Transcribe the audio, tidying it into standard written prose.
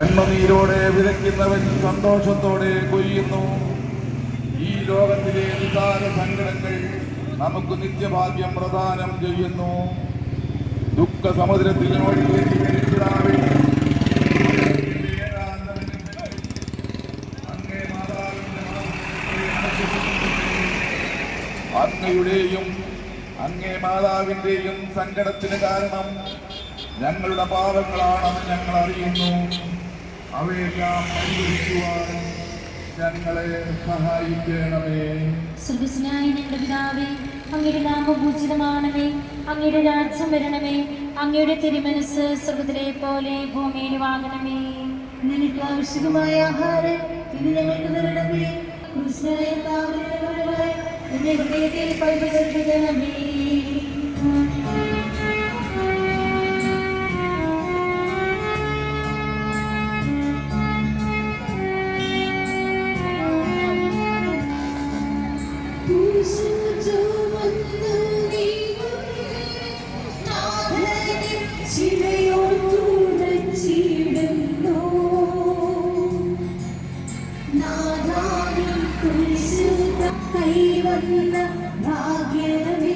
കണ്ണുനീരോടെ വിതയ്ക്കുന്നവൻ സന്തോഷത്തോടെ കൊയ്യുന്നു. ഈ ലോകത്തിലെ നിസാര സങ്കടങ്ങൾ നമുക്ക് നിത്യഭാഗ്യം പ്രദാനം ചെയ്യുന്നു. ദുഃഖ സമുദ്രത്തിൽ അങ്ങയുടെയും അങ്ങേ മാതാവിന്റെയും സങ്കടത്തിന് കാരണം ഞങ്ങളുടെ പാപങ്ങളാണെന്ന് ഞങ്ങൾ അറിയുന്നു. അവയെല്ലാം പരിഹരിക്കുവാൻ ഞങ്ങളെ സഹായിക്കണമേ. സ്വർഗ്ഗസ്ഥനായ ഞങ്ങളുടെ പിതാവേ, അങ്ങയുടെ നാമം പൂജിതമാണമേ. അങ്ങയുടെ രാജ്യം വരണമേ. അങ്ങയുടെ തിരുമനസ് സ്വർഗ്ഗത്തിലെ പോലെ ഭൂമിയിലുമാകണമേ. നിനക്ക് ആവശ്യമായ ആഹാരം ഇന്ന് ഞങ്ങൾക്ക് തരണമേ. എന്റെ ഹൃദയത്തിൽ പരിചരിക്കണമേ. കൈവന്ന ഭാഗ്യമേ